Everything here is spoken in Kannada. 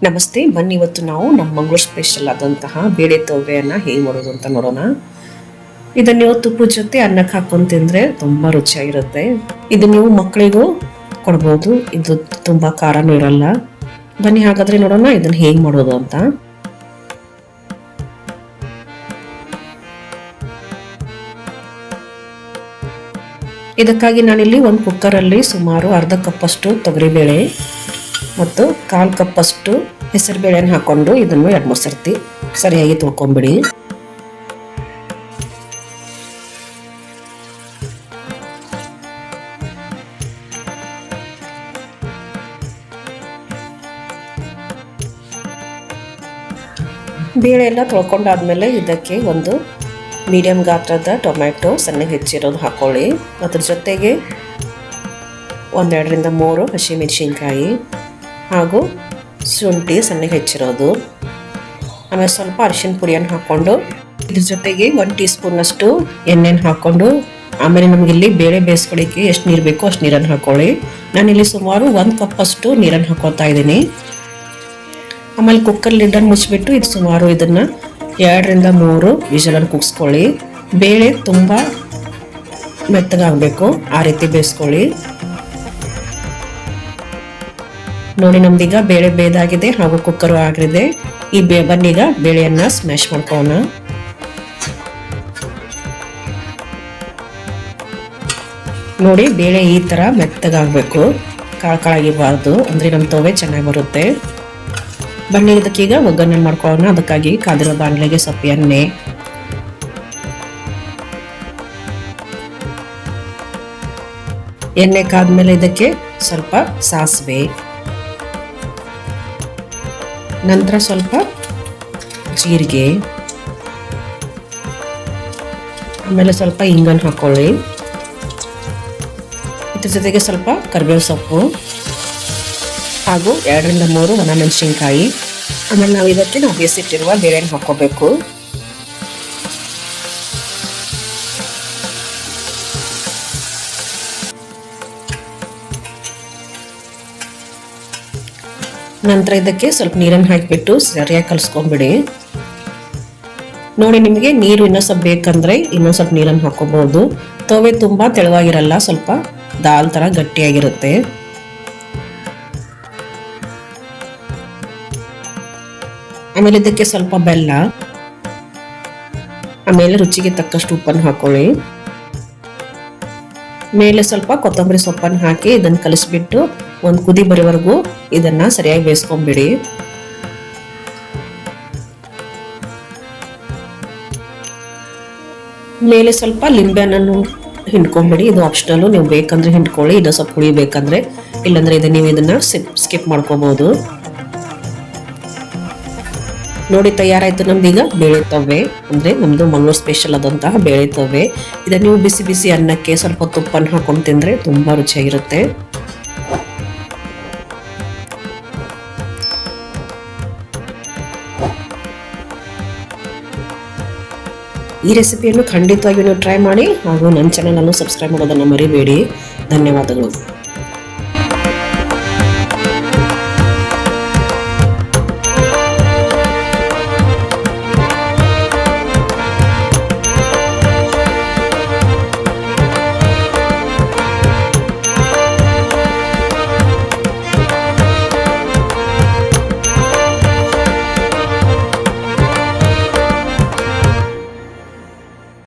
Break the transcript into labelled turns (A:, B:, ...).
A: ನಮಸ್ತೆ, ಬನ್ನಿ ಇವತ್ತು ನಾವು ನಮ್ಮ ಮಂಗಳೂರು ಸ್ಪೆಷಲ್ ಆದಂತಹ ಬೇಳೆ ತೊವ್ವೆಯನ್ನು ಹೇಗೆ ಮಾಡೋದು ಅಂತ ನೋಡೋಣ. ಇದನ್ನ ನೀವು ತುಪ್ಪದ ಜೊತೆ ಅನ್ನಕ್ಕೆ ಹಾಕೊಂಡು ತಿಂದರೆ ತುಂಬ ರುಚಿಯಾಗಿರುತ್ತೆ. ಇದು ನೀವು ಮಕ್ಕಳಿಗೂ ಕೊಡ್ಬೋದು, ಇದು ತುಂಬ ಖಾರನೂ ಇರಲ್ಲ. ಬನ್ನಿ ಹಾಗಾದ್ರೆ ನೋಡೋಣ ಇದನ್ನ ಹೇಗೆ ಮಾಡೋದು ಅಂತ. ಇದಕ್ಕಾಗಿ ನಾನಿಲ್ಲಿ ಒಂದು ಕುಕ್ಕರಲ್ಲಿ ಸುಮಾರು ಅರ್ಧ ಕಪ್ಪಷ್ಟು ತೊಗರಿಬೇಳೆ ಮತ್ತು 1/4 ಕಪ್ಪಷ್ಟು ಹೆಸರುಬೇಳೆಯನ್ನು ಹಾಕೊಂಡು ಇದನ್ನು 2-3 ಸರ್ತಿ ಸರಿಯಾಗಿ ತೊಳ್ಕೊಂಬಿಡಿ. ಬೇಳೆ ಎಲ್ಲ ತೊಳ್ಕೊಂಡಾದ್ಮೇಲೆ ಇದಕ್ಕೆ ಒಂದು ಮೀಡಿಯಂ ಗಾತ್ರದ ಟೊಮ್ಯಾಟೊ ಸಣ್ಣಗೆ ಹೆಚ್ಚಿರೋದು ಹಾಕೊಳ್ಳಿ. ಅದ್ರ ಜೊತೆಗೆ 1-2ರಿಂದ 3 ಹಸಿಮೆಣಸಿನ್ಕಾಯಿ ಹಾಗೂ ಶುಂಠಿ ಸಣ್ಣಗೆ ಹೆಚ್ಚಿರೋದು, ಆಮೇಲೆ ಸ್ವಲ್ಪ ಅರಿಶಿನ ಪುಡಿಯನ್ನು ಹಾಕ್ಕೊಂಡು ಇದ್ರ ಜೊತೆಗೆ 1 ಟೀ ಸ್ಪೂನಷ್ಟು ಎಣ್ಣೆನ ಹಾಕ್ಕೊಂಡು, ಆಮೇಲೆ ನಮಗಿಲ್ಲಿ ಬೇಳೆ ಬೇಯಿಸ್ಕೊಳ್ಳಿಕ್ಕೆ ಎಷ್ಟು ನೀರು ಬೇಕೋ ಅಷ್ಟು ನೀರನ್ನು ಹಾಕ್ಕೊಳ್ಳಿ. ನಾನಿಲ್ಲಿ ಸುಮಾರು 1 ಕಪ್ಪಷ್ಟು ನೀರನ್ನು ಹಾಕ್ಕೊಳ್ತಾ ಇದ್ದೀನಿ. ಆಮೇಲೆ ಕುಕ್ಕರ್ ಲಿಡ್ಡನ್ನು ಮುಚ್ಚಿಬಿಟ್ಟು ಇದು ಸುಮಾರು ಇದನ್ನು 2ರಿಂದ 3 ವಿಷಲನ್ನು ಕೂಗಿಸ್ಕೊಳ್ಳಿ. ಬೇಳೆ ತುಂಬ ಮೆತ್ತಗಾಗಬೇಕು, ಆ ರೀತಿ ಬೇಯಿಸ್ಕೊಳ್ಳಿ. ನೋಡಿ, ನಮ್ದೀಗ ಬೇಳೆ ಬೇಯ್ದಾಗಿದೆ ಹಾಗೂ ಕುಕ್ಕರು ಆಗಿದೆ. ಈ ಬನ್ನೀಗ ಬೇಳೆಯನ್ನ ಸ್ಮ್ಯಾಶ್ ಮಾಡ್ಕೊಳ್ಳೋಣ. ನೋಡಿ, ಬೇಳೆ ಈ ತರ ಮೆತ್ತಗಾಗಬೇಕು, ಕಾಳಾಗಿರಬಾರ್ದು, ಅಂದ್ರೆ ನಮ್ಮ ತೊವೆ ಚೆನ್ನಾಗಿ ಬರುತ್ತೆ. ಬನ್ನಿ ಇದಕ್ಕೀಗ ಒಗ್ಗರಣೆ ಮಾಡ್ಕೊಳ್ಳೋಣ. ಅದಕ್ಕಾಗಿ ಕಾದಿರೋ ಬಾಣಲೆಗೆ ಸ್ವಲ್ಪ ಎಣ್ಣೆ ಕಾದ್ಮೇಲೆ ಇದಕ್ಕೆ ಸ್ವಲ್ಪ ಸಾಸಿವೆ, ನಂತರ ಸ್ವಲ್ಪ ಜೀರಿಗೆ, ಆಮೇಲೆ ಸ್ವಲ್ಪ ಇಂಗನ್ನು ಹಾಕೊಳ್ಳಿ. ಇದ್ರ ಜೊತೆಗೆ ಸ್ವಲ್ಪ ಕರಿಬೇವು ಸೊಪ್ಪು ಹಾಗೂ 2ರಿಂದ 3 ಒಣಮೆಣಸಿನ್ಕಾಯಿ. ಆಮೇಲೆ ನಾವು ಇದಕ್ಕೆ ಬೇಯಿಸಿಟ್ಟಿರುವ ಬೇಳೆನ ಹಾಕೋಬೇಕು. ನಂತರ ಇದಕ್ಕೆ ಸ್ವಲ್ಪ ನೀರನ್ನು ಹಾಕಿಬಿಟ್ಟು ಸರಿಯಾಗಿ ಕಲಿಸ್ಕೊಂಡ್ಬಿಡಿ. ನೋಡಿ, ನಿಮಗೆ ನೀರು ಇನ್ನೂ ಸ್ವಲ್ಪ ಬೇಕಂದ್ರೆ ಇನ್ನೊಂದು ಸ್ವಲ್ಪ ನೀರನ್ನು ಹಾಕೋಬಹುದು. ತೊವೆ ತುಂಬಾ ತೆಳುವಾಗಿರಲ್ಲ, ಸ್ವಲ್ಪ ದಾಲ್ ತರ ಗಟ್ಟಿಯಾಗಿರುತ್ತೆ. ಆಮೇಲೆ ಇದಕ್ಕೆ ಸ್ವಲ್ಪ ಬೆಲ್ಲ, ಆಮೇಲೆ ರುಚಿಗೆ ತಕ್ಕಷ್ಟು ಉಪ್ಪನ್ನು ಹಾಕೊಳ್ಳಿ. ಮೇಲೆ ಸ್ವಲ್ಪ ಕೊತ್ತಂಬರಿ ಸೊಪ್ಪನ್ನು ಹಾಕಿ ಇದನ್ನು ಕಲಿಸ್ಬಿಟ್ಟು ಒಂದು ಕುದಿ ಬರೋವರೆಗೂ ಇದನ್ನ ಸರಿಯಾಗಿ ಬೇಯಿಸ್ಕೊಂಡ್ಬಿಡಿ. ಮೇಲೆ ಸ್ವಲ್ಪ ಲಿಂಬೆಹಣ್ಣನ್ನು ಹಿಂಡ್ಕೊಂಡ್ಬಿಡಿ. ಇದು ಆಪ್ಷನಲ್, ನೀವು ಬೇಕಂದ್ರೆ ಹಿಂಡ್ಕೊಳ್ಳಿ, ಇದು ಸ್ವಲ್ಪ ಹುಳಿ ಬೇಕಂದ್ರೆ, ಇಲ್ಲಾಂದ್ರೆ ನೀವು ಇದನ್ನ ಸ್ಕಿಪ್ ಮಾಡ್ಕೋಬಹುದು. ನೋಡಿ, ತಯಾರಾಯ್ತು ನಮ್ದೀಗ ಬೇಳೆ ತೊವ್ವೆ, ಅಂದ್ರೆ ನಮ್ದು ಮಂಗಳೂರು ಸ್ಪೆಷಲ್ ಆದಂತಹ ಬೇಳೆ ತೊವ್ವೆ. ಇದನ್ನ ನೀವು ಬಿಸಿ ಬಿಸಿ ಅನ್ನಕ್ಕೆ ಸ್ವಲ್ಪ ತುಪ್ಪನ್ನು ಹಾಕೊಂಡು ತಿಂದ್ರೆ ತುಂಬಾ ರುಚಿಯಾಗಿರುತ್ತೆ. ಈ ರೆಸಿಪಿಯನ್ನು ಖಂಡಿತವಾಗಿಯೂ ಟ್ರೈ ಮಾಡಿ ಹಾಗೂ ನನ್ನ ಚಾನಲ್ ಅನ್ನು ಸಬ್ಸ್ಕ್ರೈಬ್ ಮಾಡೋದನ್ನು ಮರಿಬೇಡಿ. ಧನ್ಯವಾದಗಳು.